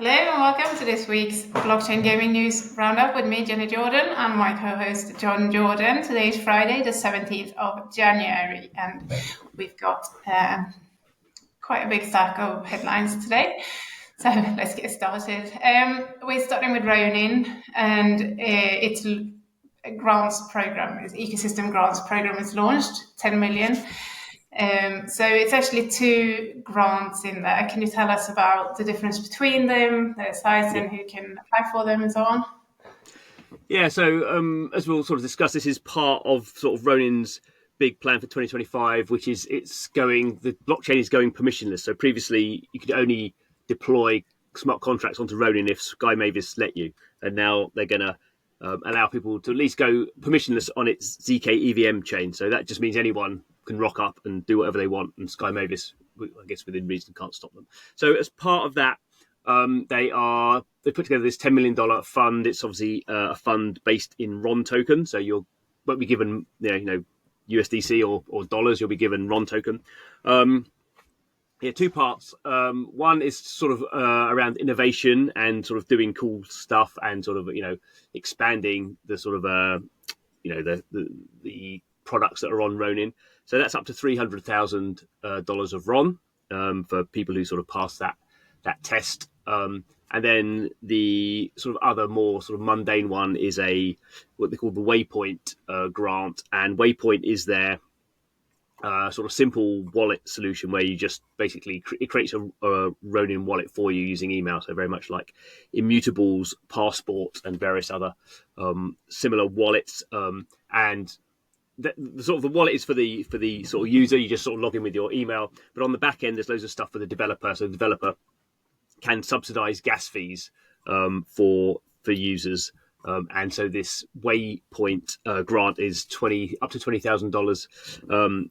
Hello and welcome to this week's Blockchain Gaming News Roundup with me, Jenny Jordan, and my co-host, John Jordan. Today is Friday, the 17th of January, and we've got quite a big stack of headlines today. So let's get started. We're starting with Ronin, and its grants program, its ecosystem grants program is launched, 10 million. So it's actually two grants in there. Can you tell us about the difference between them, their size, and who can apply for them and so on? Yeah, so as we'll sort of discuss, this is part of sort of Ronin's big plan for 2025, which is the blockchain is going permissionless. So previously you could only deploy smart contracts onto Ronin if Sky Mavis let you, and now they're going to allow people to at least go permissionless on its ZK EVM chain. So that just means anyone can rock up and do whatever they want, and Sky Mavis, I guess within reason, can't stop them. So as part of that, they put together this $10 million fund. It's obviously a fund based in RON token, so you won't be given USDC or dollars. You'll be given RON token. Two parts. One is sort of around innovation and sort of doing cool stuff and sort of expanding the sort of the products that are on Ronin. So that's up to $300,000 of RON for people who sort of pass that test. And then the sort of other more sort of mundane one is what they call the Waypoint grant, and Waypoint is their sort of simple wallet solution where you just basically it creates a Ronin wallet for you using email. So very much like Immutables, Passport, and various other similar wallets. And the sort of the wallet is for the sort of user. You just sort of log in with your email, but on the back end there's loads of stuff for the developer. So the developer can subsidize gas fees for users, and so this Waypoint grant is up to $20,000,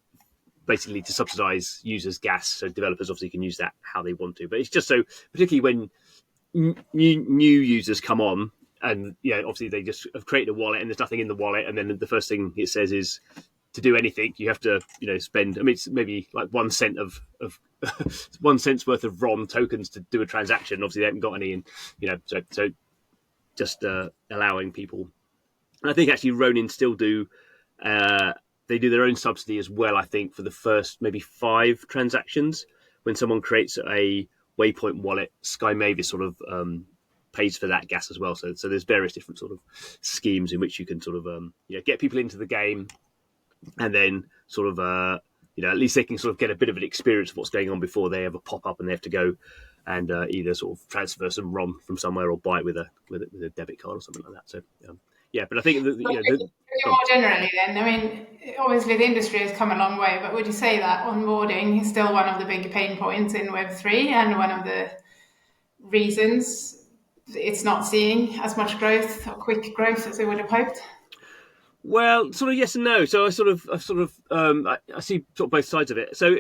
basically to subsidize users' gas. So developers obviously can use that how they want to, but it's just so particularly when new users come on, and obviously they just have created a wallet and there's nothing in the wallet, and then the first thing it says is to do anything you have to spend. I mean, it's maybe like 1 cent of 1 cent's worth of RON tokens to do a transaction. Obviously they haven't got any, and so just allowing people. And I think actually Ronin still do they do their own subsidy as well, I think, for the first maybe 5 transactions. When someone creates a Waypoint wallet, Sky Mavis sort of pays for that gas as well. So there's various different sort of schemes in which you can sort of get people into the game, and then sort of at least they can sort of get a bit of an experience of what's going on before they ever pop up and they have to go and either sort of transfer some ROM from somewhere or buy it with a debit card or something like that. So but I think more generally, then, I mean, obviously the industry has come a long way, but would you say that onboarding is still one of the big pain points in Web3 and one of the reasons it's not seeing as much growth or quick growth as they would have hoped? Well, sort of yes and no. So I see sort of both sides of it. So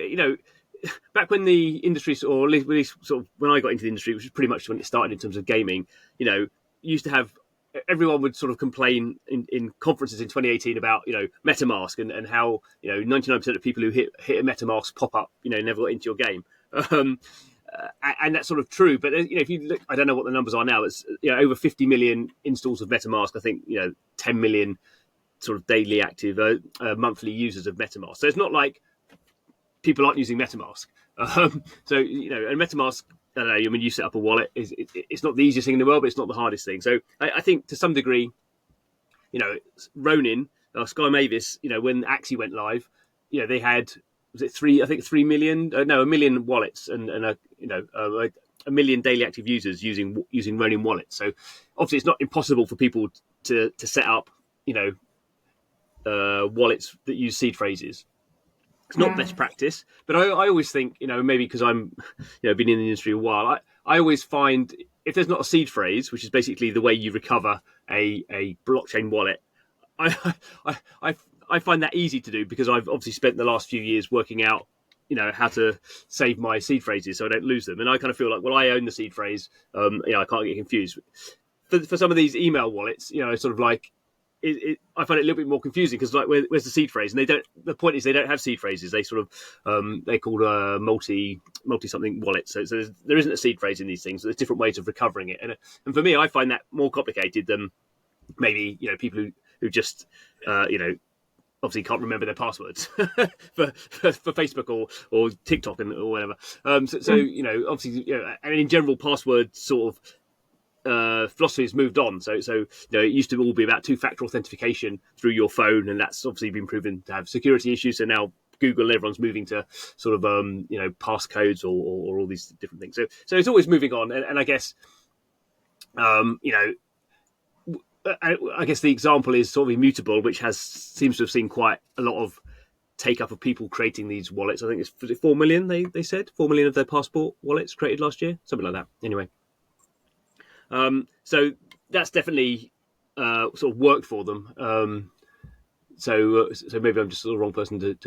back when the industry, or at least sort of when I got into the industry, which was pretty much when it started in terms of gaming, you used to have everyone would sort of complain in conferences in 2018 about MetaMask and how 99% of people who hit a MetaMask pop up never got into your game. And that's sort of true, but if you look, I don't know what the numbers are now. It's over 50 million installs of MetaMask. I think 10 million sort of daily active monthly users of MetaMask. So it's not like people aren't using MetaMask. And MetaMask, I don't know, I mean, you set up a wallet. It's not the easiest thing in the world, but it's not the hardest thing. So I think to some degree, Ronin, Sky Mavis, when Axie went live, they had, was it 3 million? No, 1 million wallets and a million daily active users using Ronin wallets. So obviously it's not impossible for people to set up, wallets that use seed phrases. It's not best practice, but I always think, maybe because I'm, been in the industry a while, I always find if there's not a seed phrase, which is basically the way you recover a blockchain wallet, I find that easy to do because I've obviously spent the last few years working out, how to save my seed phrases so I don't lose them. And I kind of feel like, well, I own the seed phrase. I can't get confused. For some of these email wallets, sort of like, I find it a little bit more confusing because like where's the seed phrase? And they don't. The point is they don't have seed phrases. They sort of they're called multi something wallets. So there isn't a seed phrase in these things. So there's different ways of recovering it. And for me, I find that more complicated than maybe people who just obviously can't remember their passwords for Facebook or TikTok or whatever. So obviously and in general, password sort of philosophy has moved on. So it used to all be about two-factor authentication through your phone, and that's obviously been proven to have security issues. So now Google, everyone's moving to sort of passcodes or all these different things. So it's always moving on, and I guess I guess the example is sort of Immutable, which seems to have seen quite a lot of take up of people creating these wallets. I think was it 4 million. They said 4 million of their passport wallets created last year, something like that. Anyway. So that's definitely sort of worked for them. So maybe I'm just the wrong person to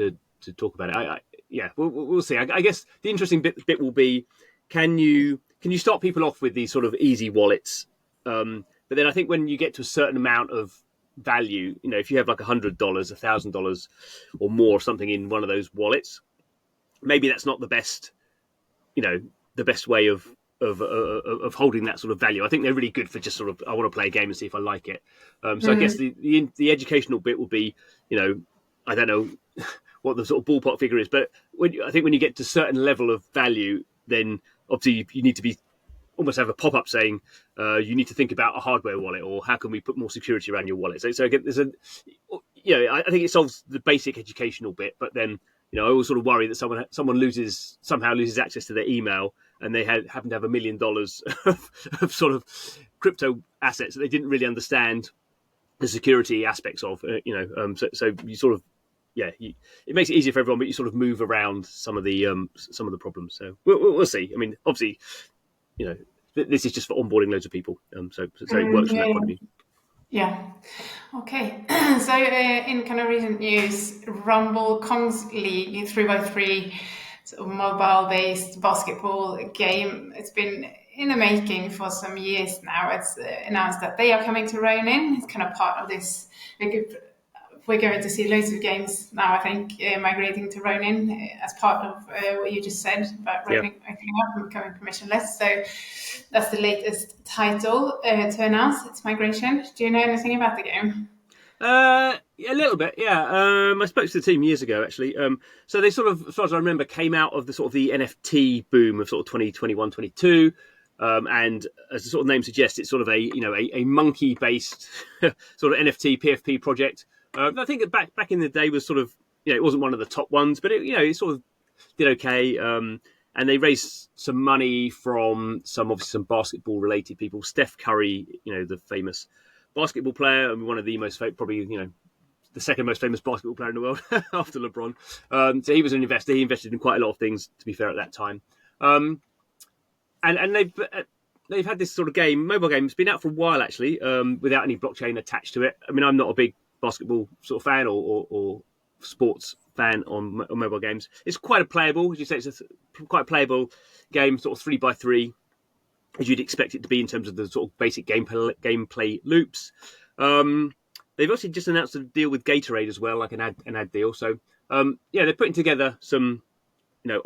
talk about it. We'll see. I guess the interesting bit will be can you start people off with these sort of easy wallets, but then I think when you get to a certain amount of value, if you have like $100, $1,000 or more or something in one of those wallets, maybe that's not the best way of holding that sort of value. I think they're really good for just sort of I want to play a game and see if I like it. So I guess the educational bit will be, I don't know what the sort of ballpark figure is, but I think when you get to a certain level of value, then obviously you need to be almost have a pop-up saying you need to think about a hardware wallet or how can we put more security around your wallet. So again, there's I think it solves the basic educational bit, but then I always sort of worry that someone somehow loses access to their email and they happen to have $1 million of sort of crypto assets that they didn't really understand the security aspects of. So you sort of it makes it easier for everyone, but you sort of move around some of the problems. So we'll see. I mean, obviously, this is just for onboarding loads of people. So it works from that point of view. Yeah. Okay. So in kind of recent news, Rumble Kongs League 3x3, sort of mobile-based basketball game. It's been in the making for some years now. It's announced that they are coming to Ronin. It's kind of part of this. We're going to see loads of games now, I think, migrating to Ronin as part of what you just said about Ronin opening up and becoming permissionless. So that's the latest title to announce its migration. Do you know anything about the game? A little bit, yeah. I spoke to the team years ago, actually. So they sort of, as far as I remember, came out of the sort of the NFT boom of sort of 2021, 22. And as the sort of name suggests, it's sort of a monkey-based sort of NFT PFP project. I think that back in the day was sort of, it wasn't one of the top ones, but it sort of did okay. And they raised some money from some basketball related people. Steph Curry, the famous basketball player and one of the most probably, the second most famous basketball player in the world after LeBron. So he was an investor. He invested in quite a lot of things, to be fair, at that time. And they've had this sort of mobile game. It's been out for a while, actually, without any blockchain attached to it. I mean, I'm not a big basketball sort of fan or sports fan on mobile games. It's quite playable, as you say. It's quite a playable game, sort of 3x3, as you'd expect it to be in terms of the sort of basic gameplay loops. They've also just announced a deal with Gatorade as well, like an ad deal. So they're putting together some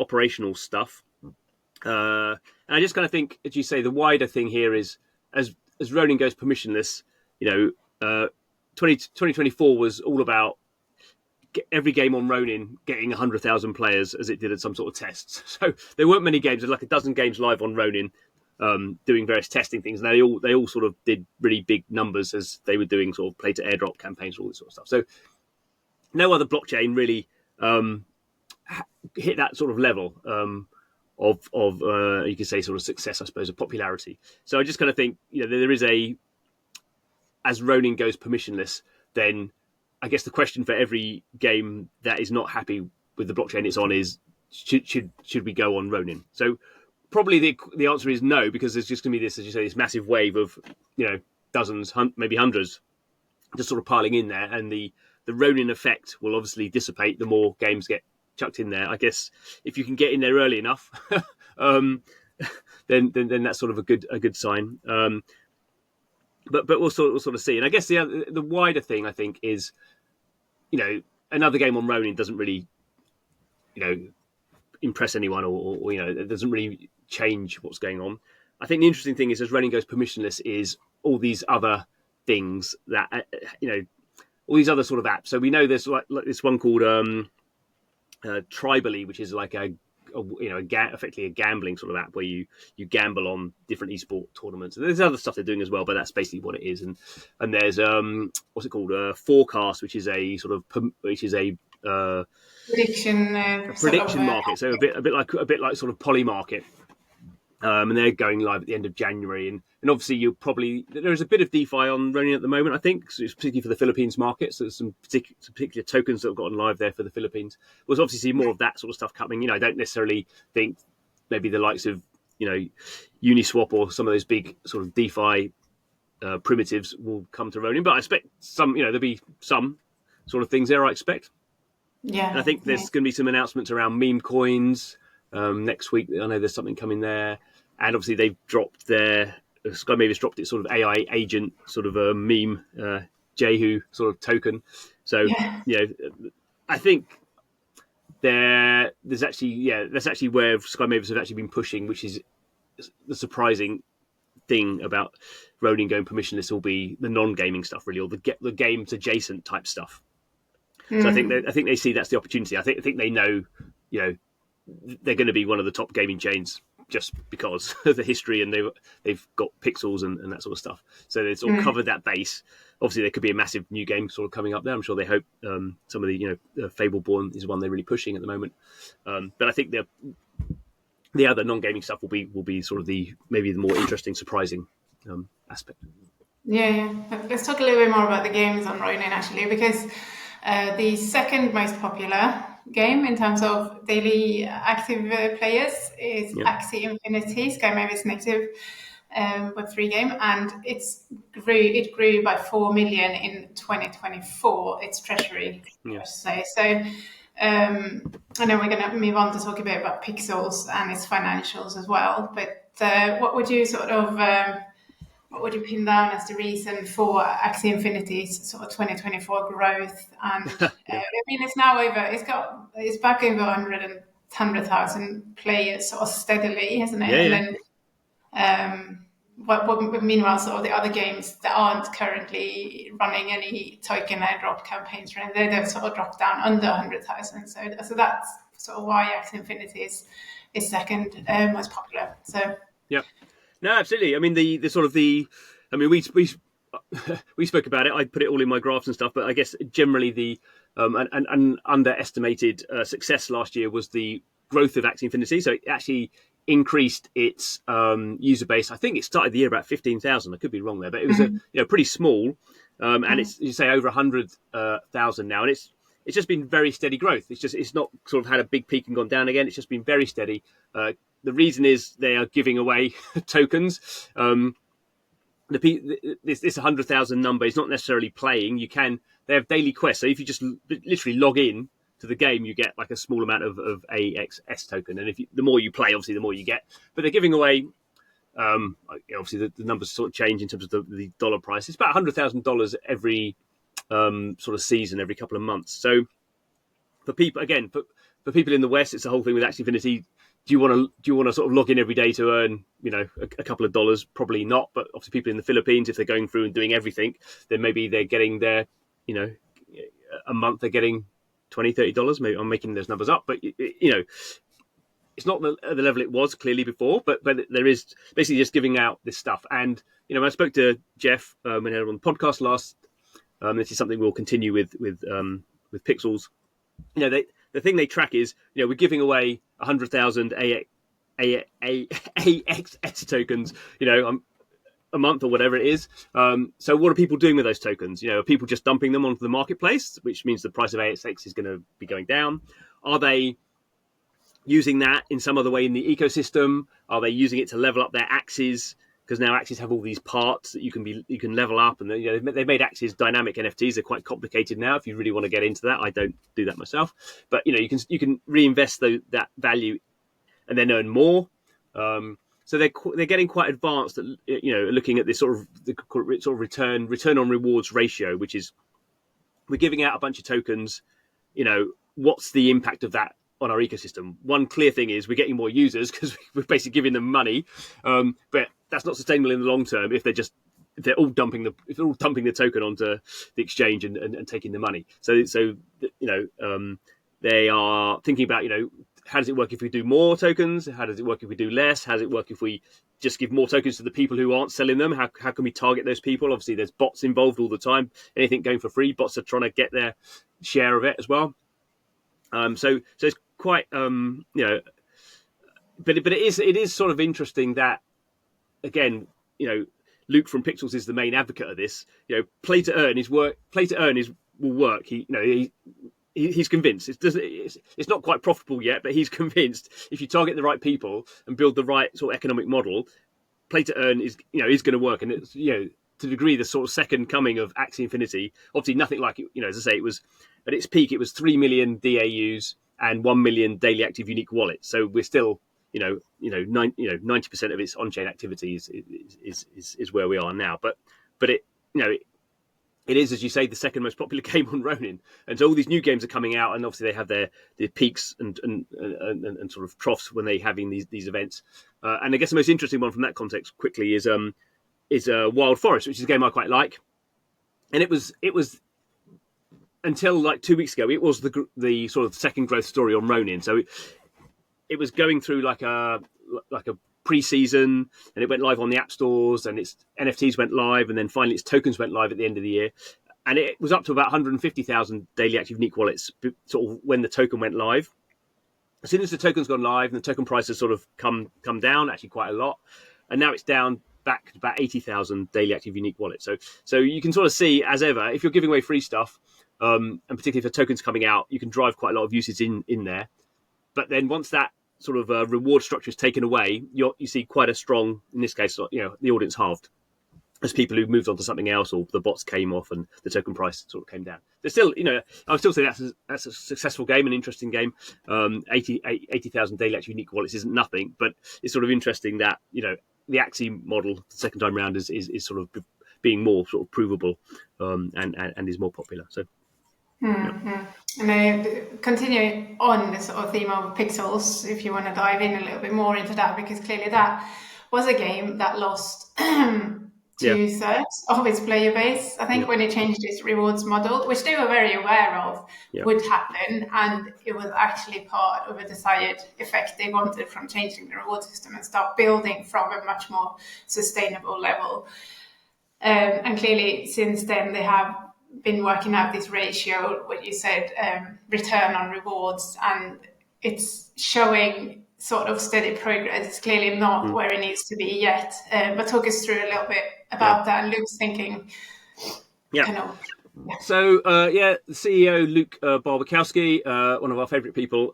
operational stuff. And I just kind of think, as you say, the wider thing here is as Ronin goes permissionless, 2024 was all about every game on Ronin getting 100,000 players as it did at some sort of tests. So there weren't many games. There's like a dozen games live on Ronin doing various testing things. And they all sort of did really big numbers as they were doing sort of play to airdrop campaigns, all this sort of stuff. So no other blockchain really hit that sort of level of you could say sort of success, I suppose, of popularity. So I just kind of think, there is as Ronin goes permissionless, then I guess the question for every game that is not happy with the blockchain it's on is, should we go on Ronin? So probably the answer is no, because there's just going to be this, as you say, this massive wave of, dozens, maybe hundreds, just sort of piling in there. And the Ronin effect will obviously dissipate the more games get chucked in there. I guess if you can get in there early enough, then that's sort of a good sign. but we'll sort of see. And I guess the wider thing I think is, another game on Ronin doesn't really, impress anyone, or it doesn't really change what's going on. I think the interesting thing is, as Ronin goes permissionless, is all these other things that all these other sort of apps. So we know there's like this one called Tribally, which is like effectively a gambling sort of app where you gamble on different esport tournaments. And there's other stuff they're doing as well, but that's basically what it is. And there's what's it called? Forecast, which is a sort of prediction market. So a bit like sort of Poly Market. And they're going live at the end of January. And obviously, there's a bit of DeFi on Ronin at the moment, I think, so it's particularly for the Philippines market. So there's some particular tokens that have gotten live there for the Philippines. We'll obviously see more of that sort of stuff coming. I don't necessarily think maybe the likes of, Uniswap or some of those big sort of DeFi primitives will come to Ronin. But I expect there'll be some sort of things there, I expect. Yeah. And I think there's going to be some announcements around meme coins next week. I know there's something coming there. And obviously they've dropped Sky Mavis dropped its sort of AI agent sort of a meme, Jehu sort of token. So, I think that's actually where Sky Mavis have actually been pushing, which is the surprising thing about Ronin going permissionless will be the non-gaming stuff, really, or the games adjacent type stuff. So I think they see that's the opportunity. I think they know, they're going to be one of the top gaming chains just because of the history, and they've got Pixels and that sort of stuff. So they've sort of covered that base. Obviously, there could be a massive new game sort of coming up there. I'm sure they hope some of the Fableborn is one they're really pushing at the moment. But I think the other non-gaming stuff will be sort of maybe the more interesting, surprising aspect. Yeah. Let's talk a little bit more about the games on Ronin, actually, because the second most popular game in terms of daily active players is Axie Infinity, Sky Mavis native Web3 game, and it grew by 4 million in 2024. Its treasury, I should say. So, and then we're going to move on to talk a bit about Pixels and its financials as well. But what would you what would you pin down as the reason for Axie Infinity's sort of 2024 growth? And it's now it's back over 100,000 players sort of steadily, isn't it? Yeah. And then, meanwhile, sort of the other games that aren't currently running any token airdrop campaigns, they've sort of dropped down under 100,000. So that's sort of why Axie Infinity is second most popular. So yeah. No, absolutely. I mean, we spoke about it. I put it all in my graphs and stuff, but I guess generally the an underestimated success last year was the growth of Axie Infinity. So it actually increased its user base. I think it started the year about 15,000. I could be wrong there, but it was pretty small, and it's, you say, over 100,000 now, and it's just been very steady growth. It's not sort of had a big peak and gone down again. It's just been very steady. The reason is they are giving away tokens. This 100,000 number is not necessarily playing. They have daily quests. So if you just literally log in to the game, you get like a small amount of AXS token. And the more you play, obviously, the more you get. But they're giving away, obviously, the numbers sort of change in terms of the dollar price. It's about $100,000 every sort of season, every couple of months. So for people, again, for people in the West, it's the whole thing with Axie Infinity. Do you want to sort of log in every day to earn, a couple of dollars? Probably not. But obviously, people in the Philippines, if they're going through and doing everything, then maybe they're getting their, a month they're getting $20, $30. Maybe I'm making those numbers up, but it's not the level it was clearly before. But there is basically just giving out this stuff. And when I spoke to Jeff when he was on the podcast last, this is something we'll continue with Pixels. The thing they track is, we're giving away 100,000 AXS tokens, a month or whatever it is. So what are people doing with those tokens? Are people just dumping them onto the marketplace, which means the price of AXS is going to be going down? Are they using that in some other way in the ecosystem? Are they using it to level up their Axies? Because now Axies have all these parts that you can level up, and they've made Axies dynamic NFTs. They're quite complicated now. If you really want to get into that, I don't do that myself. But you can reinvest that value and then earn more. so they're getting quite advanced at, looking at this sort of return on rewards ratio, which is we're giving out a bunch of tokens. What's the impact of that on our ecosystem? One clear thing is we're getting more users because we're basically giving them money, but that's not sustainable in the long term if they're all dumping the token onto the exchange and taking the money. So they are thinking about how does it work if we do more tokens? How does it work if we do less? How does it work if we just give more tokens to the people who aren't selling them? How can we target those people? Obviously, there's bots involved all the time. Anything going for free, bots are trying to get their share of it as well. So it's quite but it is sort of interesting that, again, Luke from Pixels is the main advocate of this. Play to earn will work. He's convinced. It's not quite profitable yet, but he's convinced if you target the right people and build the right sort of economic model, play to earn is going to work. And it's to the degree the sort of second coming of Axie Infinity. Obviously, nothing like it. As I say, it was at its peak. It was 3 million DAUs and 1 million daily active unique wallets. So we're still 90% of its on-chain activity is where we are now. But it it is, as you say, the second most popular game on Ronin, and so all these new games are coming out, and obviously they have their peaks and sort of troughs when they're having these events. And I guess the most interesting one from that context quickly is Wild Forest, which is a game I quite like, and it was until like 2 weeks ago, it was the sort of second growth story on Ronin. So it was going through like a pre-season, and it went live on the app stores, and its NFTs went live, and then finally its tokens went live at the end of the year, and it was up to about 150,000 daily active unique wallets sort of when the token went live. As soon as the token's gone live, and the token price has sort of come down actually quite a lot, and now it's down back to about 80,000 daily active unique wallets. So you can sort of see, as ever, if you're giving away free stuff, and particularly if a token's coming out, you can drive quite a lot of usage in there. But then once that sort of reward structure is taken away, you see quite a strong, in this case, the audience halved as people who moved on to something else, or the bots came off and the token price sort of came down. There's still, I would still say that's a successful game, an interesting game. 80,000 daily active unique wallets isn't nothing, but it's sort of interesting that the Axie model the second time round is sort of being more sort of provable and is more popular. So. Mm-hmm. And continuing on the sort of theme of Pixels, if you want to dive in a little bit more into that, because clearly that was a game that lost two-thirds of its player base, I think, when it changed its rewards model, which they were very aware of would happen, and it was actually part of a desired effect they wanted from changing the reward system and start building from a much more sustainable level. And clearly, since then, they have been working out this ratio, what you said, return on rewards, and it's showing sort of steady progress. It's clearly not where it needs to be yet, but talk us through a little bit about that and Luke's thinking. So the CEO Luke Barbakowski, one of our favorite people,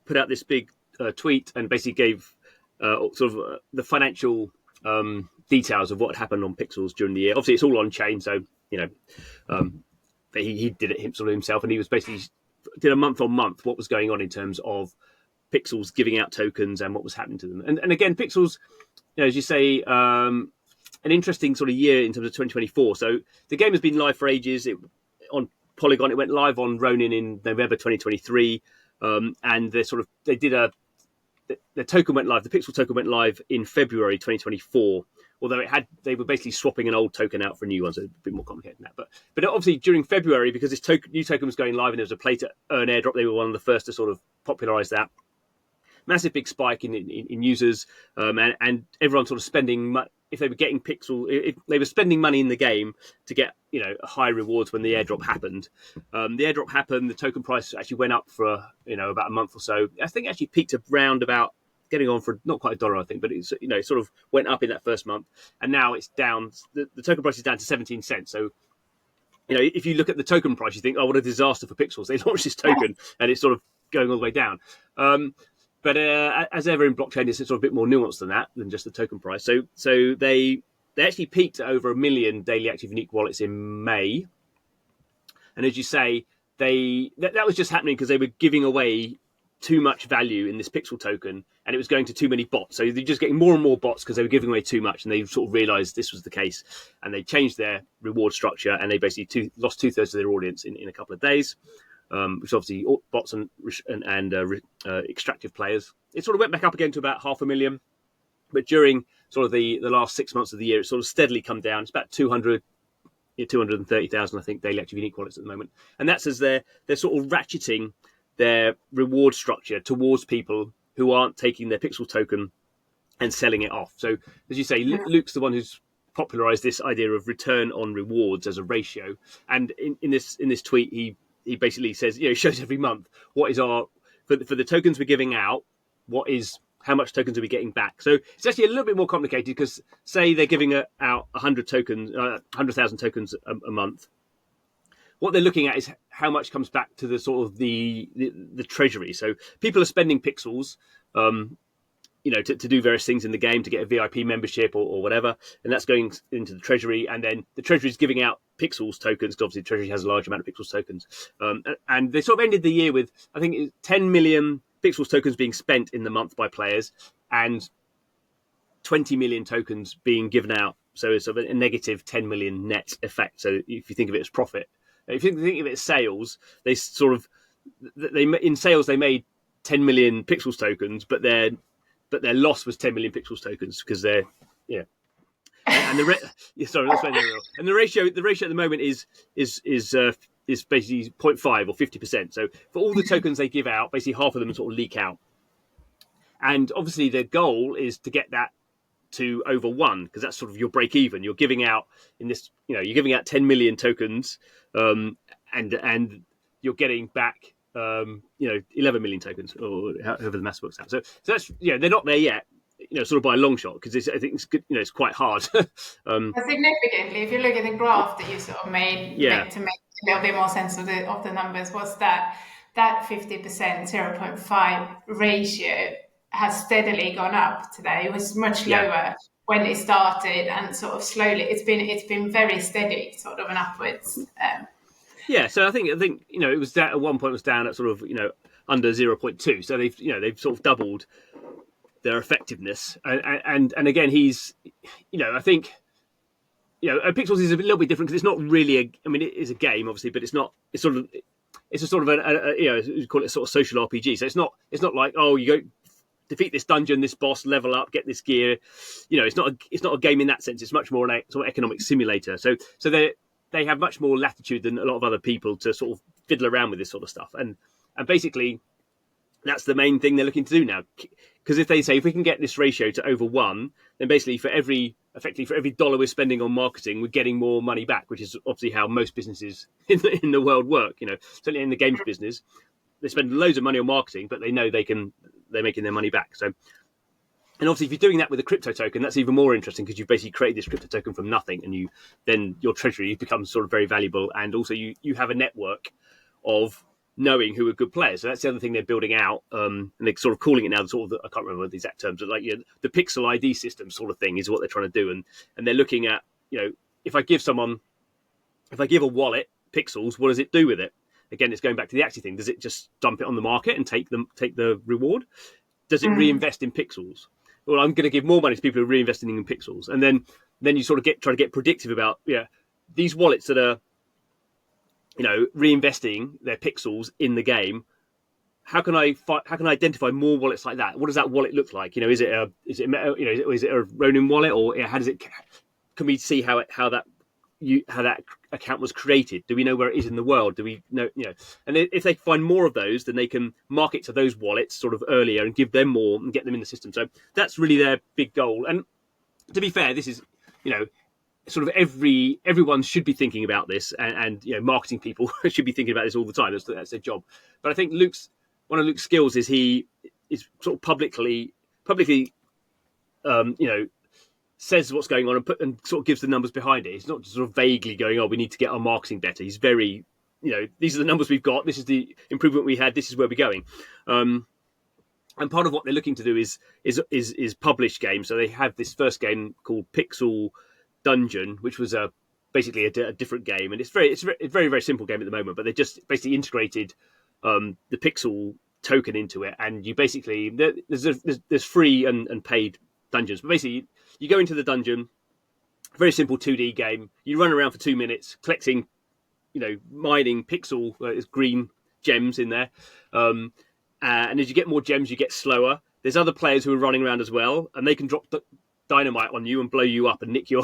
put out this big tweet and basically gave sort of the financial details of what happened on Pixels during the year. Obviously, it's all on chain, so he did it himself, and he was basically did a month on month what was going on in terms of Pixels giving out tokens and what was happening to them. And again, Pixels, as you say, an interesting sort of year in terms of 2024. So the game has been live for ages. On Polygon, it went live on Ronin in November 2023, and the token went live. The Pixel token went live in February 2024. Although they were basically swapping an old token out for a new one, so it's a bit more complicated than that. But obviously during February, because this new token was going live and there was a play to earn airdrop, they were one of the first to sort of popularize that. Massive big spike in users, and everyone sort of spending. If they were getting if they were spending money in the game to get high rewards when the airdrop happened. The airdrop happened. The token price actually went up for about a month or so. I think it actually peaked around about, getting on for not quite $1, I think, but it's sort of went up in that first month, and now it's down. The token price is down to 17 cents. So if you look at the token price, you think, oh, what a disaster for Pixels. They launched this token and it's sort of going all the way down. But as ever in blockchain, it's sort of a bit more nuanced than just the token price. So they actually peaked at over 1 million daily active unique wallets in May, and as you say, that was just happening because they were giving away too much value in this Pixel token, and it was going to too many bots. So they're just getting more and more bots because they were giving away too much, and they sort of realised this was the case, and they changed their reward structure, and they basically lost 2/3 of their audience in a couple of days, which obviously bots and extractive players. It sort of went back up again to about 500,000, but during sort of the last 6 months of the year, it's sort of steadily come down. It's about 230,000, I think, daily active unique wallets at the moment, and that's as they're sort of ratcheting their reward structure towards people who aren't taking their pixel token and selling it off. So, as you say, Luke's the one who's popularized this idea of return on rewards as a ratio. And in this tweet, he basically says, he shows every month what is our for the tokens we're giving out, how much tokens are we getting back. So it's actually a little bit more complicated because, say, they're giving out 100,000 tokens a month. What they're looking at is how much comes back to the sort of the treasury. So people are spending pixels, to do various things in the game, to get a VIP membership or whatever, and that's going into the treasury. And then the treasury is giving out pixels tokens, because obviously the treasury has a large amount of pixels tokens. And they sort of ended the year with, I think, 10 million pixels tokens being spent in the month by players, and 20 million tokens being given out. So it's sort of a negative 10 million net effect. So if you think of it as profit. If you think of it as sales, they made 10 million pixels tokens, but their loss was 10 million pixels tokens because they're and the ratio at the moment is basically 0.5 or 50%. So for all the tokens they give out, basically half of them sort of leak out, and obviously their goal is to get that to over 1, because that's sort of your break even. You're giving out you're giving out 10 million tokens, and you're getting back 11 million tokens, or however the maths works out. So that's they're not there yet, sort of by a long shot, because I think it's good, it's quite hard. Significantly, if you look at the graph that you sort of made to make a little bit more sense of the numbers, was that 50%, 0.5 ratio has steadily gone up today. It was much lower when it started, and sort of slowly it's been very steady, sort of an upwards. So I think it was at one point was down at sort of under 0.2. So they've sort of doubled their effectiveness, and again he's I think Pixels is a little bit different because it's not really it is a game obviously, but it's not. It's a sort of you call it a sort of social RPG. So it's not like, oh, you go defeat this dungeon, this boss, level up, get this gear. It's not a game in that sense. It's much more an sort of economic simulator. So they have much more latitude than a lot of other people to sort of fiddle around with this sort of stuff. And basically, that's the main thing they're looking to do now. Because if they say, if we can get this ratio to over 1, then basically for every dollar we're spending on marketing, we're getting more money back, which is obviously how most businesses in the world work. Certainly in the games business, they spend loads of money on marketing, but they know they're making their money back. So, and obviously, if you're doing that with a crypto token, that's even more interesting, because you've basically created this crypto token from nothing, and then your treasury becomes sort of very valuable, and also you have a network of knowing who are good players. So that's the other thing they're building out, and they're sort of calling it now sort of I can't remember the exact terms, but like the pixel ID system sort of thing is what they're trying to do, and they're looking at if I give a wallet pixels, what does it do with it? Again, it's going back to the Axie thing. Does it just dump it on the market and take the reward? Does it reinvest in pixels? Well, I'm going to give more money to people who are reinvesting in pixels, and then you sort of try to get predictive about these wallets that are reinvesting their pixels in the game. How can I identify more wallets like that? What does that wallet look like? Is it a Ronin wallet, or can we see how that account was created? Do we know where it is in the world? Do we know, and if they find more of those, then they can market to those wallets sort of earlier and give them more and get them in the system. So that's really their big goal. And to be fair, this is, sort of everyone should be thinking about this, and marketing people should be thinking about this all the time. That's their job. But I think one of Luke's skills is he is sort of publicly says what's going on and sort of gives the numbers behind it. He's not just sort of vaguely going, oh, we need to get our marketing better. He's very, these are the numbers we've got. This is the improvement we had. This is where we're going. And part of what they're looking to do is publish games. So they have this first game called Pixel Dungeon, which was basically a different game, and it's a very very simple game at the moment. But they just basically integrated the pixel token into it, and you basically there's free and paid dungeons. But basically, you go into the dungeon, very simple 2D game. You run around for 2 minutes collecting, mining pixel green gems in there, and as you get more gems, you get slower. There's other players who are running around as well, and they can drop dynamite on you and blow you up and nick your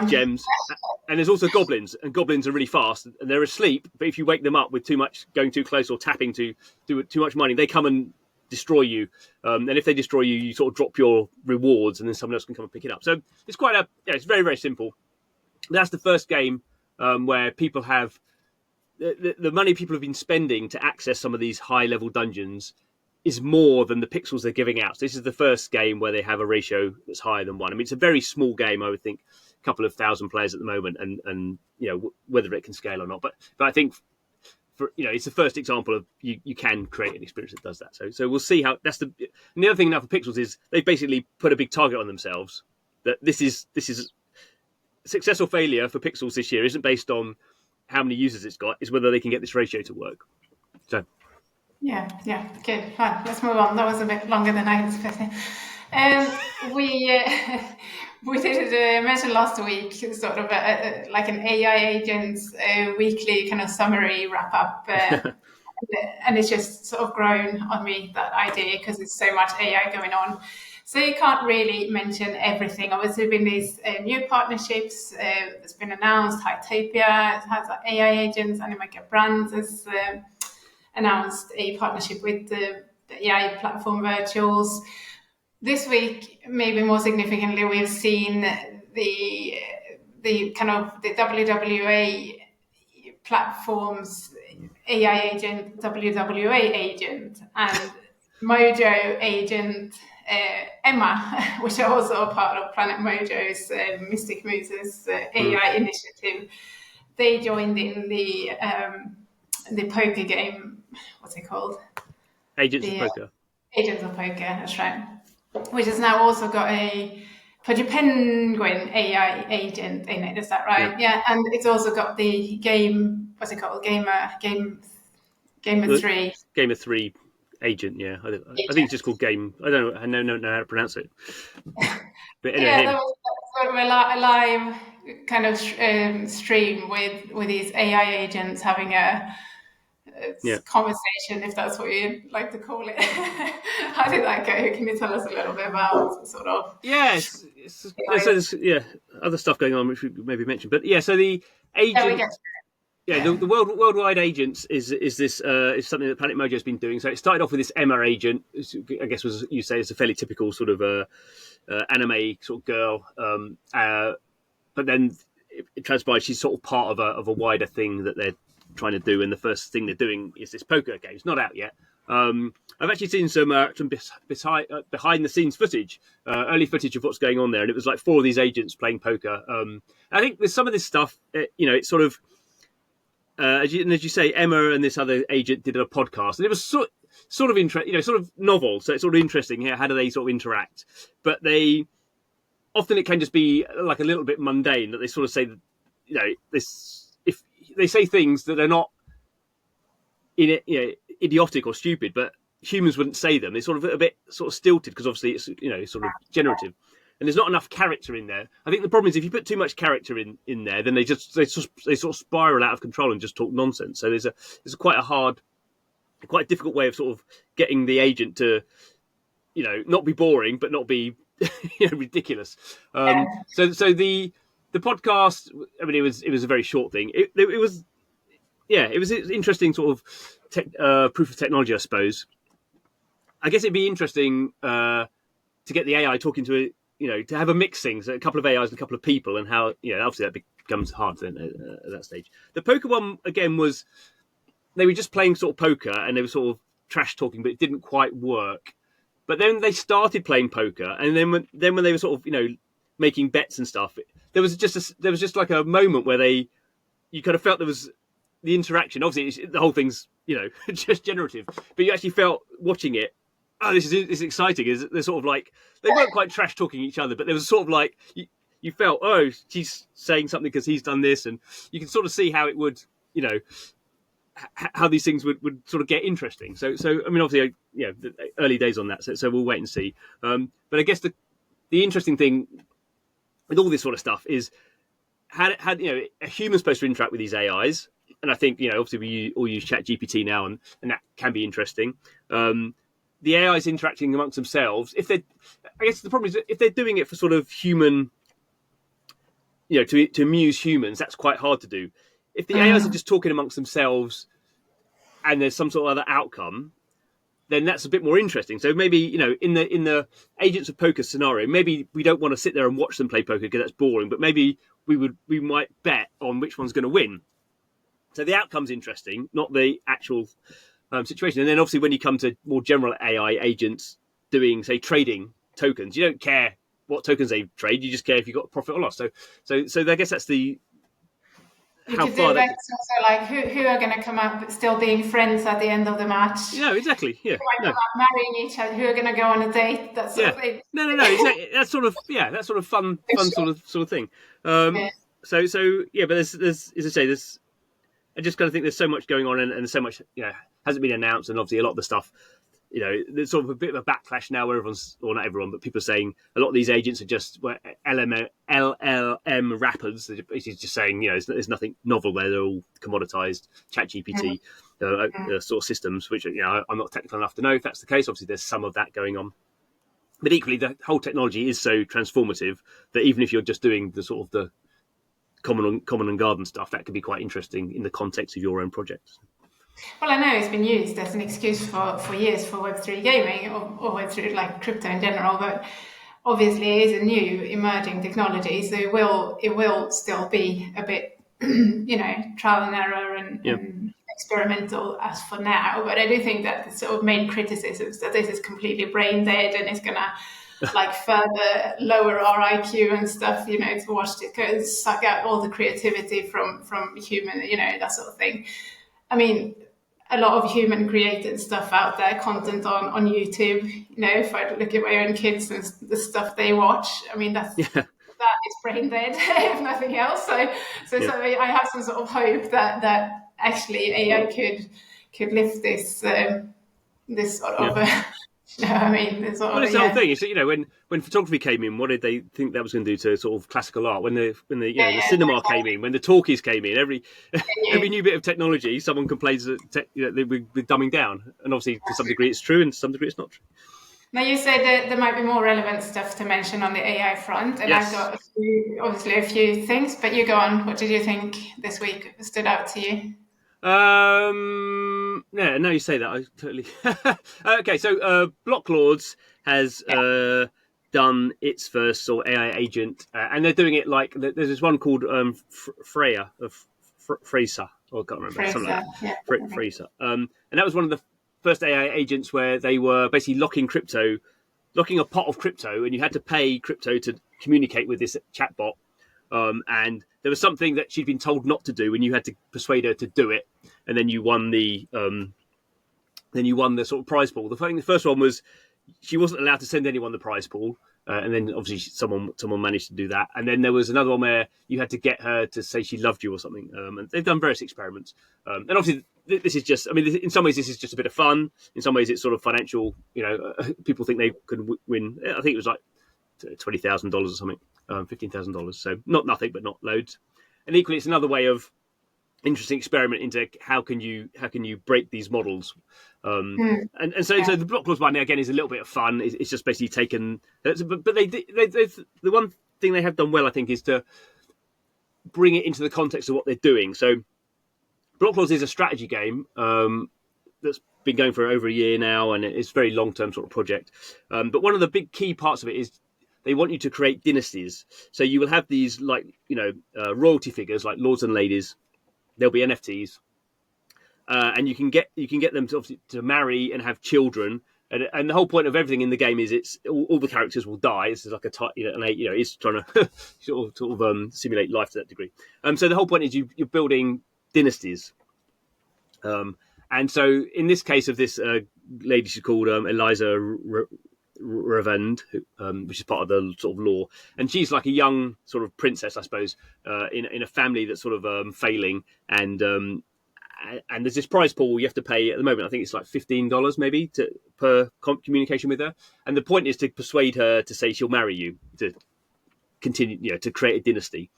gems. And there's also goblins, and goblins are really fast, and they're asleep. But if you wake them up with going too close or tapping to do too much mining, they come and destroy you. And if they destroy you, you sort of drop your rewards, and then someone else can come and pick it up. So it's it's very, very simple. That's the first game where people have the money people have been spending to access some of these high level dungeons is more than the pixels they're giving out. So this is the first game where they have a ratio that's higher than 1. I mean, it's a very small game, I would think, a couple of thousand players at the moment, and whether it can scale or not. But I think it's the first example of you can create an experience that does that. So we'll see how that's and the other thing now for pixels is they've basically put a big target on themselves that this is success or failure for pixels this year isn't based on how many users it's got, is whether they can get this ratio to work. So yeah, good. Fine, let's move on. That was a bit longer than I expected. We did mention last week sort of like an AI agent's weekly kind of summary wrap up, and it's just sort of grown on me, that idea, because there's so much AI going on. So you can't really mention everything. Obviously, there have been these new partnerships that's been announced. Hytopia has AI agents. Animaker Brands has announced a partnership with the AI platform Virtuals. This week, maybe more significantly, we've seen the kind of the WWA platform's AI agent, WWA agent, and Mojo agent Emma, which are also a part of Planet Mojo's Mystic Muses AI initiative. They joined in the poker game. What's it called? Agents of Poker. Agents of Poker. That's right. Which has now also got a Penguin AI agent in it. Is that right? Yeah. And it's also got the game. What's it called? Gamer 3. Gamer 3 agent. Yeah, I think it's just called Game. I don't know how to pronounce it. But anyway, that was sort of a live kind of stream with these AI agents having a conversation, if that's what you'd like to call it. How did that go? Can you tell us a little bit about sort of? Yes, there's other stuff going on which we maybe mentioned, but so the agent. The worldwide agents is something that Planet Mojo has been doing. So it started off with this Emma agent, I guess is a fairly typical sort of anime sort of girl, but then it transpired she's sort of part of a wider thing that they're trying to do, and the first thing they're doing is this poker game. It's not out yet. I've actually seen some behind the scenes footage, early footage of what's going on there, and it was like 4 of these agents playing poker. I think with some of this stuff, it's sort of. As you say, Emma and this other agent did a podcast, and it was sort of interesting, sort of novel. So it's sort of interesting. How do they sort of interact? But often it can just be like a little bit mundane. That they sort of say, if they say things that are not idiotic or stupid, but humans wouldn't say them. It's sort of a bit sort of stilted because obviously it's sort of generative. And there's not enough character in there. I think the problem is if you put too much character in there, then they sort of spiral out of control and just talk nonsense. So there's quite a difficult way of sort of getting the agent to, not be boring but not be ridiculous. So the podcast, I mean, it was a very short thing. It was an interesting sort of proof of technology, I suppose. I guess it'd be interesting to get the AI talking to it. To have a mix thing, so a couple of AIs and a couple of people, and how, obviously that becomes hard then at that stage. The poker one, again, was, they were just playing sort of poker, and they were sort of trash talking, but it didn't quite work. But then they started playing poker, and then when they were sort of, making bets and stuff, there was just like a moment where you kind of felt there was the interaction. Obviously, the whole thing's, just generative, but you actually felt watching it, oh, this is exciting. They're sort of like, they weren't quite trash talking each other, but there was sort of like, you felt, oh, she's saying something because he's done this, and you can sort of see how it would, how these things would sort of get interesting. So I mean, obviously, early days on that. So we'll wait and see. But I guess the interesting thing with all this sort of stuff is how a human's supposed to interact with these AIs. And I think, obviously we all use ChatGPT now, and that can be interesting. The AIs interacting amongst themselves. I guess the problem is if they're doing it for sort of human, to amuse humans, that's quite hard to do. If the AIs are just talking amongst themselves and there's some sort of other outcome, then that's a bit more interesting. So maybe, in the Agents of Poker scenario, maybe we don't want to sit there and watch them play poker because that's boring, but maybe we might bet on which one's going to win. So the outcome's interesting, not the actual situation. And then obviously when you come to more general AI agents doing, say, trading tokens, you don't care what tokens they trade, you just care if you got profit or loss. So I guess that's the... You could do that also, like who are going to come up still being friends at the end of the match. No, exactly. Yeah. Who might come up marrying each other, who are going to go on a date, that sort of thing. No. Exactly. That's sort of fun sort of thing. So but there's as I say, I just kind of think there's so much going on and there's so much hasn't been announced, and obviously a lot of the stuff there's sort of a bit of a backlash now where not everyone, but people are saying a lot of these agents are just LLM wrappers. It's just saying, there's nothing novel there. They're all commoditized ChatGPT sort of systems, which, I'm not technical enough to know if that's the case. Obviously, there's some of that going on. But equally, the whole technology is so transformative that even if you're just doing the sort of the common and garden stuff, that could be quite interesting in the context of your own projects. Well, I know it's been used as an excuse for years for Web3 gaming or Web3 like crypto in general, but obviously it is a new emerging technology, so it will still be a bit, trial and error and experimental as for now. But I do think that the sort of main criticisms that this is completely brain dead and it's gonna like further lower our IQ and stuff, to watch it go suck out all the creativity from human, that sort of thing. I mean, a lot of human created stuff out there, content on YouTube. If I look at my own kids and the stuff they watch, I mean, that is brain dead, if nothing else. So I have some sort of hope that actually AI could lift this sort of. I mean, it's the whole thing is, when photography came in, what did they think that was going to do to sort of classical art? When the cinema came in, when the talkies came in, every new bit of technology, someone complains that we're dumbing down, and obviously to some degree it's true, and to some degree it's not true. Now you said that there might be more relevant stuff to mention on the AI front, and I've got a few things, but you go on. What did you think this week stood out to you? No, you say that, I totally... Okay, so Blocklords has done its first sort of AI agent, and they're doing it like... There's this one called Freya, Fraser, I can't remember. Fraser, something like that. Fraser. And that was one of the first AI agents where they were basically locking a pot of crypto, and you had to pay crypto to communicate with this chatbot. And there was something that she'd been told not to do, and you had to persuade her to do it, and then you won the sort of prize pool. The first one was she wasn't allowed to send anyone the prize pool, and then obviously someone managed to do that. And then there was another one where you had to get her to say she loved you or something. And they've done various experiments. And obviously this is just, I mean, in some ways this is just a bit of fun. In some ways it's sort of financial. People think they could win. I think it was like $20,000 or something. $15,000, so not nothing, but not loads. And equally, it's another way of interesting experiment into how can you break these models. And so the Blocklords one again is a little bit of fun. It's just basically taken, but the one thing they have done well, I think, is to bring it into the context of what they're doing. So Blocklords is a strategy game that's been going for over a year now, and it's a very long-term sort of project. But one of the big key parts of it is they want you to create dynasties. So you will have these royalty figures like lords and ladies. There'll be NFTs, and you can get them to marry and have children. And the whole point of everything in the game is it's all the characters will die. This is like it's trying to sort of simulate life to that degree. So the whole point is you're building dynasties. And so in this case of this lady, she's called Elisa Revard, which is part of the sort of lore, and she's like a young sort of princess, I suppose, in a family that's sort of failing, and and there's this prize pool you have to pay at the moment. I think it's like $15 maybe per communication with her. And the point is to persuade her to say she'll marry you, to continue, to create a dynasty.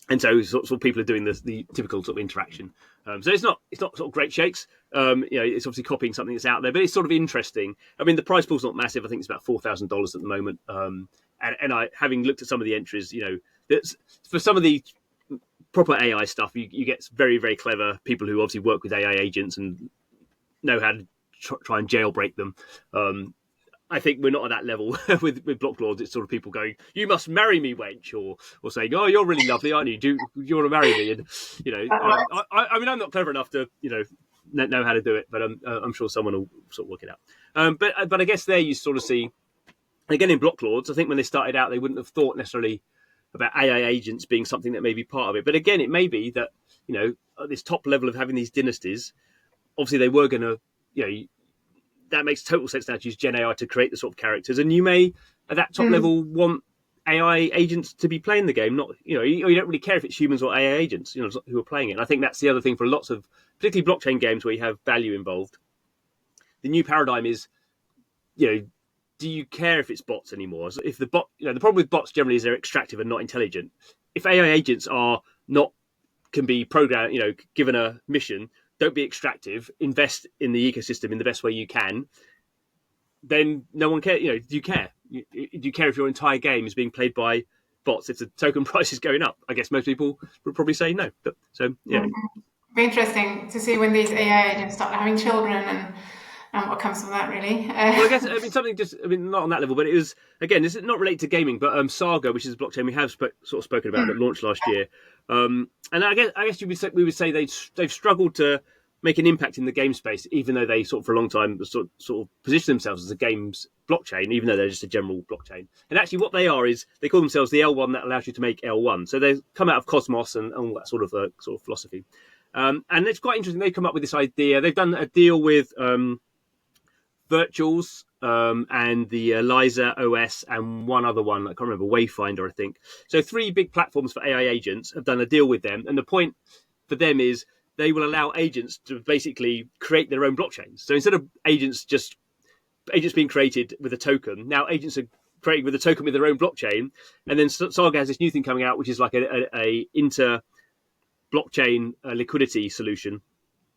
And so sort of people are doing the typical sort of interaction. So it's not sort of great shakes. It's obviously copying something that's out there, but it's sort of interesting. I mean, the prize pool's not massive. I think it's about $4,000 at the moment. And I, having looked at some of the entries, that's for some of the proper AI stuff, you get very, very clever people who obviously work with AI agents and know how to try and jailbreak them. I think we're not at that level with Blocklords. It's sort of people going, "You must marry me, wench," or saying, "Oh, you're really lovely, aren't you? Do you want to marry me?" And I mean, I'm not clever enough to know how to do it, but I'm sure someone will sort of work it out. But I guess there you sort of see, again in Blocklords, I think when they started out, they wouldn't have thought necessarily about AI agents being something that may be part of it. But again, it may be that at this top level of having these dynasties, obviously they were going to that makes total sense now to use Gen AI to create the sort of characters. And you may, at that top level, want AI agents to be playing the game. Not, you don't really care if it's humans or AI agents, who are playing it. And I think that's the other thing for lots of, particularly blockchain games where you have value involved. The new paradigm is, do you care if it's bots anymore? So if the bot, the problem with bots generally is they're extractive and not intelligent. If AI agents can be programmed, given a mission, don't be extractive, invest in the ecosystem in the best way you can, then no one cares. Do you care? Do you care if your entire game is being played by bots if the token price is going up? I guess most people would probably say no. But so, It'd be interesting to see when these AI agents start having children and what comes from that, really. Well, I guess not on that level, but it was, again, this is not related to gaming, but Saga, which is a blockchain we have sort of spoken about that launched last year, and I guess we would say they've struggled to make an impact in the game space, even though they sort of for a long time sort of position themselves as a games blockchain, even though they're just a general blockchain. And actually, what they are is they call themselves the L1 that allows you to make L1. So they come out of Cosmos and all that sort of philosophy. And it's quite interesting. They've come up with this idea. They've done a deal with Virtuals and the Elisa OS and one other one, I can't remember, Wayfinder, I think. So 3 big platforms for AI agents have done a deal with them. And the point for them is they will allow agents to basically create their own blockchains. So instead of agents being created with a token, now agents are creating with a token with their own blockchain. And then Saga has this new thing coming out, which is like a inter-blockchain liquidity solution,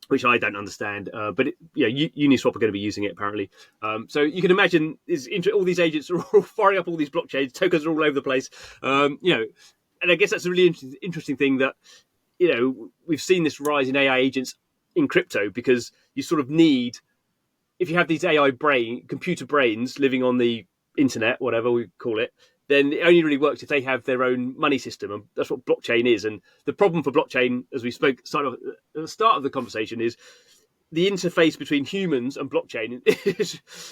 which I don't understand, but Uniswap are going to be using it apparently. So you can imagine all these agents are all firing up all these blockchains, tokens are all over the place. And I guess that's a really interesting thing that we've seen this rise in AI agents in crypto, because you sort of need, if you have these computer brains living on the internet, whatever we call it, then it only really works if they have their own money system, and that's what blockchain is. And the problem for blockchain, as we spoke at the start of the conversation, is the interface between humans and blockchain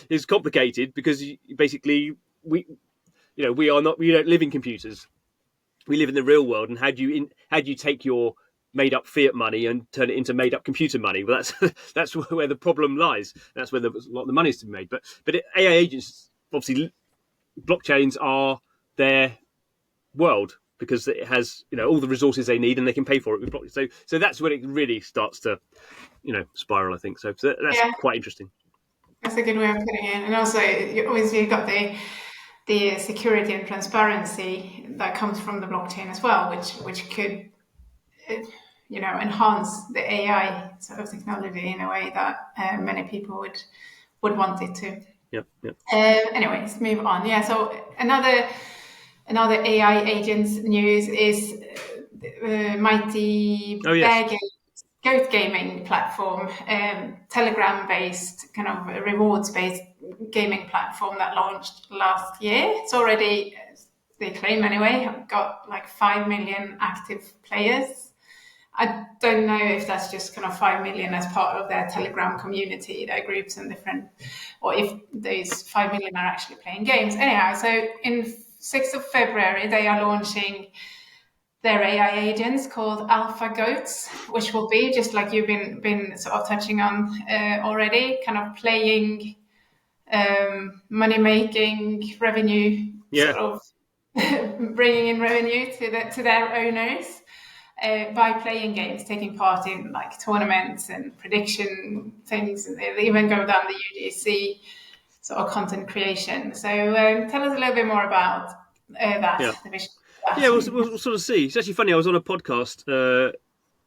is complicated, because basically we don't live in computers. We live in the real world, and how do you take your made up fiat money and turn it into made up computer money? Well, that's where the problem lies. That's where a lot of the money is to be made. But AI agents, obviously, blockchains are their world, because it has all the resources they need and they can pay for it with blockchain. So that's when it really starts to spiral, I think. So that's quite interesting. That's a good way of putting it. And also, obviously, you've got the security and transparency that comes from the blockchain as well, which could enhance the AI sort of technology in a way that many people would want it to. Yep. Anyway, let's move on. Yeah. So another AI agents news is mighty goat gaming platform, Telegram-based, kind of rewards-based gaming platform that launched last year. It's already, they claim anyway, got like 5 million active players. I don't know if that's just kind of 5 million as part of their Telegram community, their groups and different, or if those 5 million are actually playing games. Anyhow, so in 6th of February, they are launching their AI agents called AlphaGOATs, which will be, just like you've been sort of touching on already, kind of playing, money-making, revenue, sort of bringing in revenue to their owners. by playing games, taking part in like tournaments and prediction things, and they even go down the UGC sort of content creation. So tell us a little bit more about that division. Yeah, we'll sort of see. It's actually funny. I was on a podcast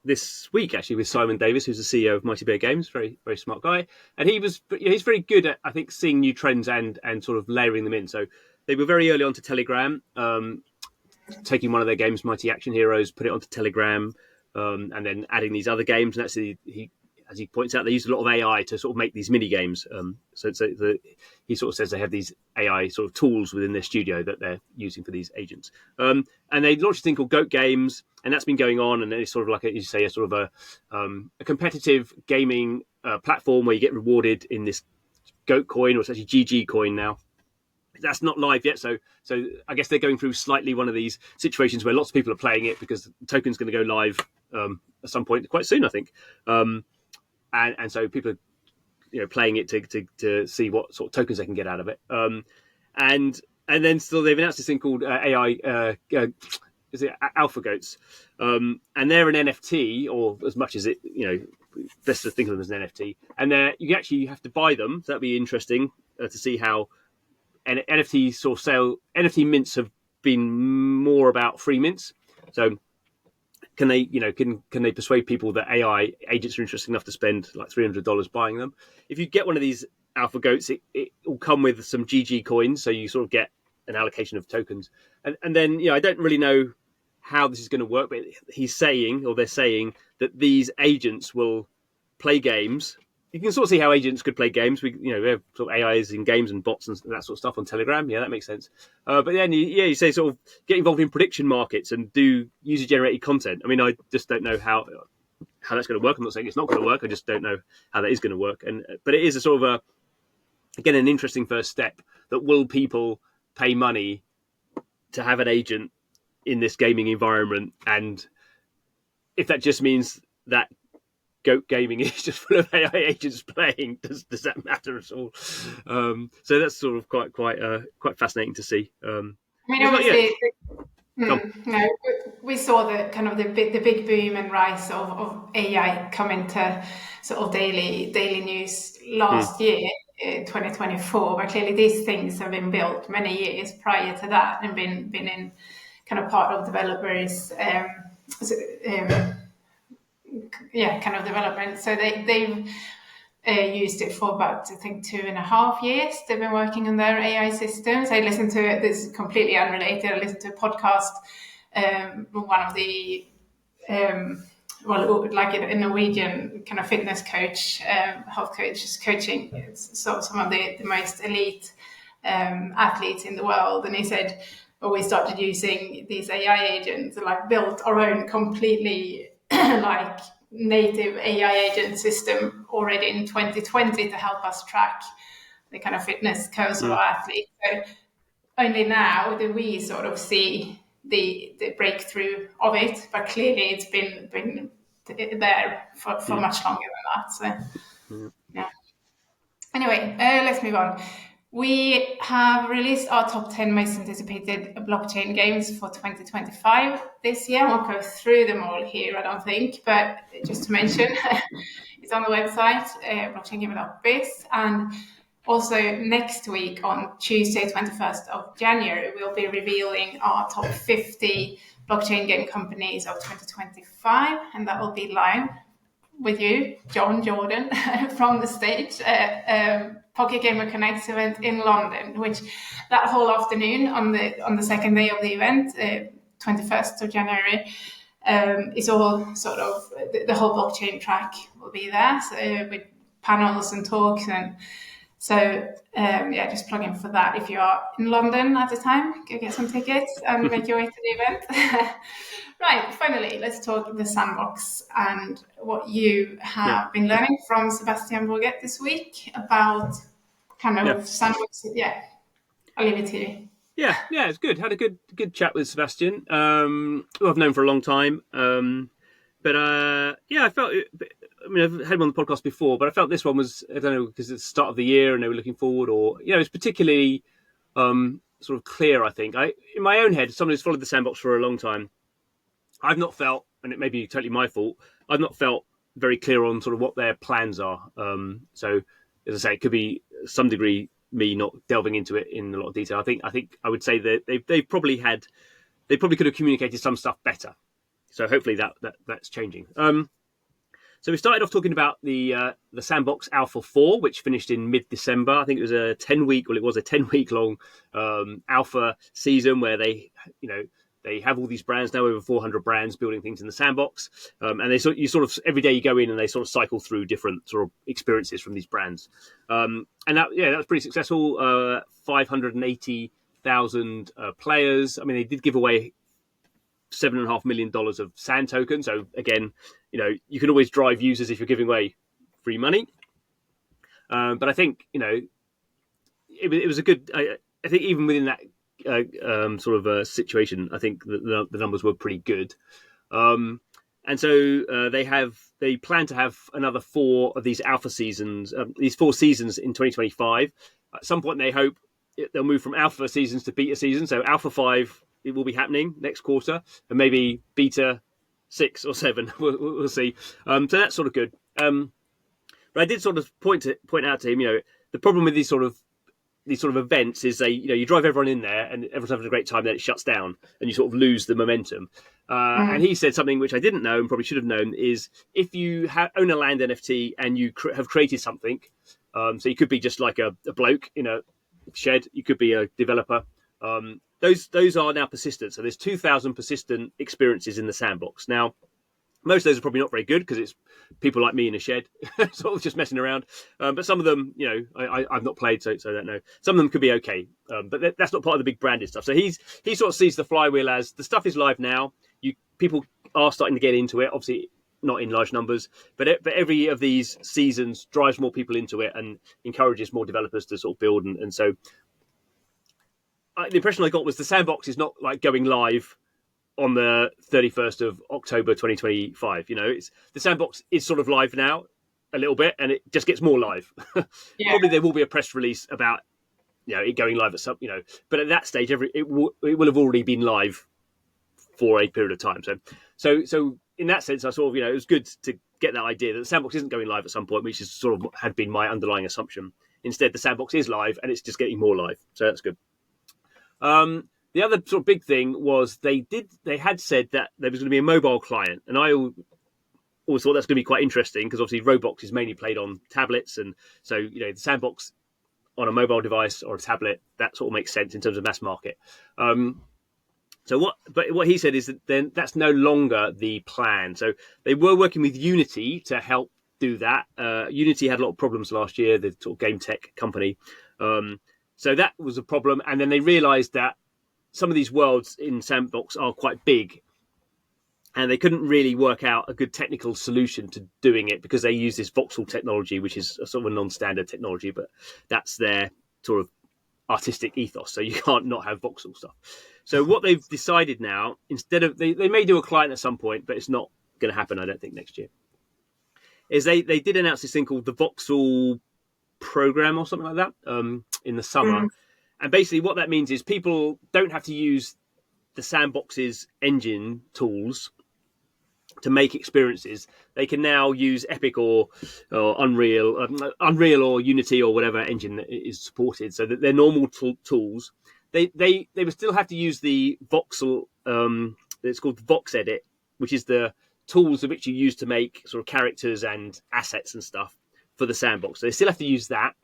this week actually with Simon Davis, who's the CEO of Mighty Bear Games, very very smart guy, and he's very good at, I think, seeing new trends and sort of layering them in. So they were very early on to Telegram, taking one of their games, Mighty Action Heroes, put it onto Telegram, and then adding these other games. And actually, as he points out, they use a lot of AI to sort of make these mini games. He sort of says they have these AI sort of tools within their studio that they're using for these agents. And they launched a thing called Goat Games, and that's been going on. And it's sort of like a sort of a competitive gaming platform where you get rewarded in this Goat coin, or it's actually GG coin now. That's not live yet, so I guess they're going through slightly one of these situations where lots of people are playing it because the token's going to go live at some point quite soon, I think. And so people are playing it to see what sort of tokens they can get out of it. And then still they've announced this thing called AI. Is it AlphaGOATs? And they're an NFT, or as much as it, best to think of them as an NFT. And you actually have to buy them. So that'd be interesting to see how. And NFT sort of NFT mints have been more about free mints. So can they, can they persuade people that AI agents are interesting enough to spend like $300 buying them? If you get one of these AlphaGOATs, it will come with some GG coins, so you sort of get an allocation of tokens. And then, I don't really know how this is going to work, but they're saying that these agents will play games. You can sort of see how agents could play games. We have sort of AIs in games and bots and that sort of stuff on Telegram. Yeah, that makes sense. But then you say sort of get involved in prediction markets and do user-generated content. I mean, I just don't know how that's going to work. I'm not saying it's not going to work. I just don't know how that is going to work. But it is a sort of again, an interesting first step. That will people pay money to have an agent in this gaming environment? And if that just means that Goat Gaming is just full of AI agents playing, does that matter at all? So that's sort of quite fascinating to see. I mean, obviously, we saw the kind of the big boom and rise of AI coming to sort of daily news last year, 2024. But clearly, these things have been built many years prior to that and been in kind of part of developers. Kind of development. So they've used it for about, I think, 2.5 years. They've been working on their AI systems. I listened to it. This is completely unrelated. I listened to a podcast. One of the like a Norwegian kind of fitness coach, health coach, is coaching some of the most elite athletes in the world, and he said, "Well, we started using these AI agents, like built our own completely." Like native AI agent system already in 2020 to help us track the kind of fitness curves of our athletes. So only now do we sort of see the breakthrough of it, but clearly it's been there for much longer than that. So yeah. Anyway, let's move on. We have released our top 10 most anticipated blockchain games for 2025 this year. I won't go through them all here, I don't think, but just to mention, it's on the website, blockchaingamer.biz. And also next week on Tuesday, 21st of January, we'll be revealing our top 50 blockchain game companies of 2025, and that will be live with you, John Jordan, from the stage at Pocket Gamer Connects event in London, which that whole afternoon on the second day of the event, 21st of January, is all sort of the whole blockchain track will be there, so with panels and talks, and so just plug in for that. If you are in London at the time, go get some tickets and make your way to the event. Right, finally, let's talk the Sandbox and what you have been learning from Sebastian Bourget this week about kind of Sandbox. Yeah, I'll leave it to you. Yeah, it's good. Had a good chat with Sebastian, who I've known for a long time. But I felt, I mean, I've had him on the podcast before, but I felt this one was, I don't know, because it's the start of the year and they were looking forward, or, it's particularly sort of clear, I think. In my own head, someone who's followed the Sandbox for a long time, I've not felt and it may be totally my fault, I've not felt very clear on sort of what their plans are. So, as I say, it could be some degree me not delving into it in a lot of detail. I think I would say that they probably could have communicated some stuff better. So hopefully that's changing. So we started off talking about the Sandbox Alpha 4, which finished in mid-December. I think it was a 10-week long alpha season where they have all these brands now, over 400 brands building things in the sandbox, and you sort of every day you go in and they sort of cycle through different sort of experiences from these brands, and that was pretty successful. 580,000 players. I mean, they did give away $7.5 million of sand tokens. So again, you can always drive users if you're giving away free money. But I think it was a good. I think even within that sort of a situation, I think the numbers were pretty good. And so they plan to have another 4 of these alpha seasons, these 4 seasons in 2025. At some point, they hope they'll move from alpha seasons to beta seasons. So alpha 5, it will be happening next quarter, and maybe beta 6 or 7. We'll see. So that's sort of good. But I did sort of point out to him, the problem with these sort of events is you drive everyone in there and everyone's having a great time, then it shuts down and you sort of lose the momentum. And he said something which I didn't know and probably should have known, is if you own a land NFT and you have created something, so you could be just like a bloke in a shed, you could be a developer. Those are now persistent. So there's 2,000 persistent experiences in the sandbox. Now, most of those are probably not very good because it's people like me in a shed, sort of just messing around. But some of them, I've not played, so I don't know. Some of them could be okay, but that's not part of the big branded stuff. So he sort of sees the flywheel as the stuff is live now. People are starting to get into it, obviously not in large numbers, but every of these seasons drives more people into it and encourages more developers to sort of build. And so the impression I got was the sandbox is not like going live on the 31st of October 2025. The sandbox is sort of live now a little bit, and it just gets more live. Yeah. Probably there will be a press release about it going live at some, but at that stage it will have already been live for a period of time. So in that sense, I sort of it was good to get that idea that the sandbox isn't going live at some point, which is sort of had been my underlying assumption. Instead, the sandbox is live and it's just getting more live. So that's good. The other sort of big thing was they had said that there was going to be a mobile client, and I always thought that's going to be quite interesting because obviously Roblox is mainly played on tablets, and so the sandbox on a mobile device or a tablet, that sort of makes sense in terms of mass market. But what he said is that then that's no longer the plan. So they were working with Unity to help do that. Unity had a lot of problems last year, the sort of game tech company. So that was a problem, and then they realised that some of these worlds in Sandbox are quite big, and they couldn't really work out a good technical solution to doing it because they use this voxel technology, which is a sort of a non-standard technology, but that's their sort of artistic ethos. So you can't not have voxel stuff. So what they've decided now, instead of they may do a client at some point, but it's not going to happen, I don't think, next year, is they did announce this thing called the Voxel program or something like that in the summer. And basically what that means is people don't have to use the Sandbox's engine tools to make experiences. They can now use Epic or Unreal or Unity or whatever engine that is supported. So that they're normal tools. They would still have to use the voxel. It's called Vox Edit, which is the tools which you use to make sort of characters and assets and stuff for the Sandbox. So they still have to use that.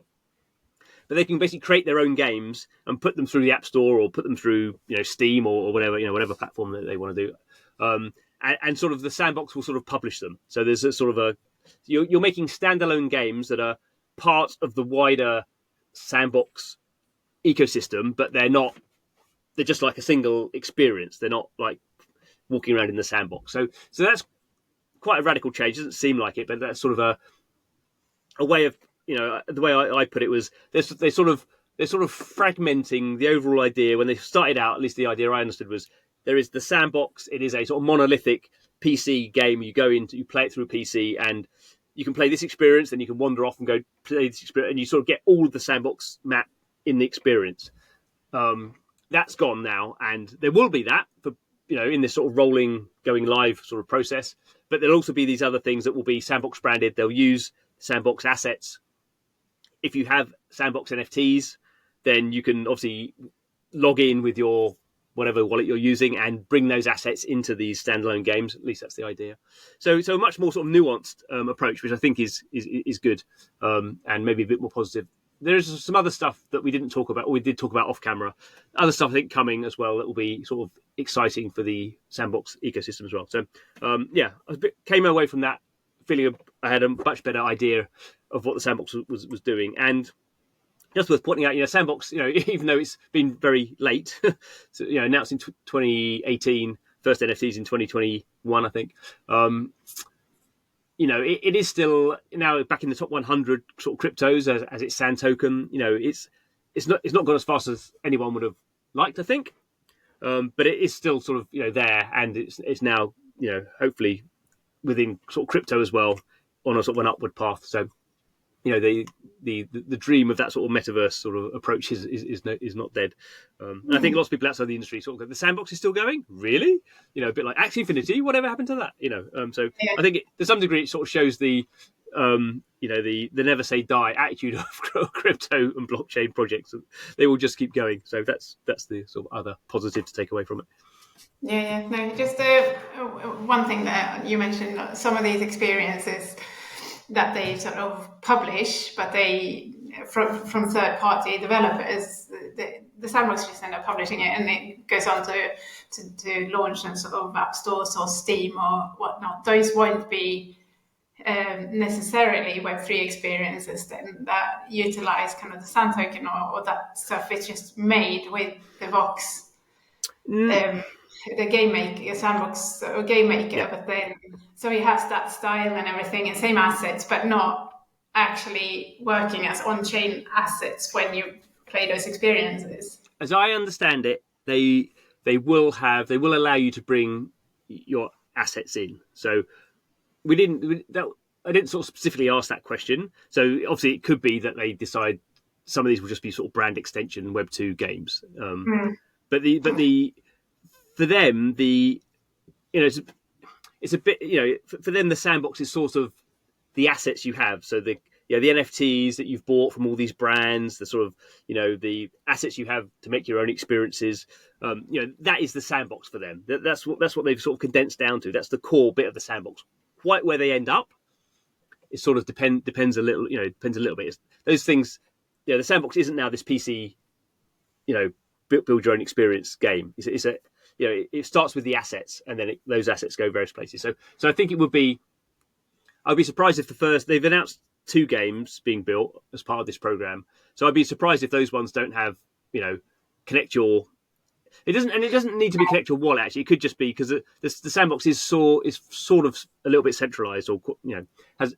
But they can basically create their own games and put them through the App Store or put them through Steam or whatever platform that they want to do, and sort of the Sandbox will sort of publish them. So there's a sort of you're making standalone games that are part of the wider Sandbox ecosystem, but they're just like a single experience. They're not like walking around in the Sandbox. So that's quite a radical change. It doesn't seem like it, but that's sort of a way of. The way I put it was they're sort of fragmenting the overall idea. When they started out, at least the idea I understood was there is the Sandbox. It is a sort of monolithic PC game. You go into, you play it through PC, and you can play this experience. Then you can wander off and go play this experience, and you sort of get all of the Sandbox map in the experience. That's gone now, and there will be that for in this sort of rolling, going live sort of process. But there'll also be these other things that will be Sandbox branded. They'll use Sandbox assets. If you have Sandbox NFTs, then you can obviously log in with your whatever wallet you're using and bring those assets into these standalone games. At least that's the idea. So a much more sort of nuanced approach, which I think is good, and maybe a bit more positive. There's some other stuff that we didn't talk about, or we did talk about off camera. Other stuff I think coming as well that will be sort of exciting for the Sandbox ecosystem as well. So I came away from that feeling I had a much better idea of what the Sandbox was doing. And just worth pointing out, Sandbox, even though it's been very late, so, announced in 2018, first NFTs in 2021, I think. It is still now back in the top 100 sort of cryptos as its Sand token. It's not gone as fast as anyone would have liked, I think, but it is still sort of there, and it's now hopefully within sort of crypto as well on a sort of an upward path. So the dream of that sort of metaverse sort of approach is not dead. And I think lots of people outside the industry sort of go, the Sandbox is still going, really? A bit like Axie Infinity. Whatever happened to that? So yeah. I think to some degree it sort of shows the never say die attitude of crypto and blockchain projects. They will just keep going. So that's the sort of other positive to take away from it. Yeah. No, just one thing that you mentioned, some of these experiences that they sort of publish, but they from third-party developers, the Sandbox just end up publishing it, and it goes on to launch in sort of app stores or Steam or whatnot. Those won't be necessarily Web3 experiences then that utilize kind of the Sand token or that stuff. It's just made with the Vox. The game maker, Sandbox or game maker, yeah. But then so he has that style and everything and same assets, but not actually working as on-chain assets when you play those experiences. As I understand it, they will allow you to bring your assets in. So I didn't sort of specifically ask that question. So obviously it could be that they decide some of these will just be sort of brand extension Web2 games. But for them, it's a bit, for them, the Sandbox is sort of the assets you have. So the NFTs that you've bought from all these brands, the sort of, the assets you have to make your own experiences, that is the Sandbox for them. That's what they've sort of condensed down to. That's the core bit of the Sandbox. Quite where they end up, it sort of depends a little, depends a little bit. Those things, the Sandbox isn't now this PC, build your own experience game. It starts with the assets, and then those assets go various places. So I think it would be. I'd be surprised if they've announced 2 games being built as part of this program. So I'd be surprised if those ones don't have connect your. It doesn't need to be connect your wallet. Actually, it could just be because the Sandbox is sort of a little bit centralized, or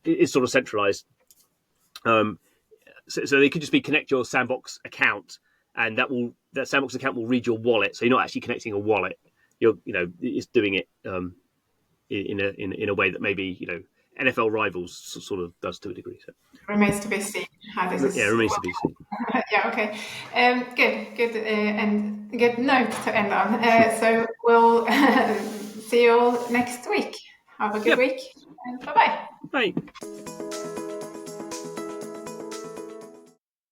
is sort of centralized. So they could just be connect your Sandbox account. And that Sandbox account will read your wallet, so you're not actually connecting a wallet. It's doing it in a way that maybe NFL Rivals sort of does to a degree. So remains to be seen how this is. Yeah, remains to be seen. Yeah. Okay. Good. And good note to end on. So we'll see you all next week. Have a good week. And bye-bye. Bye.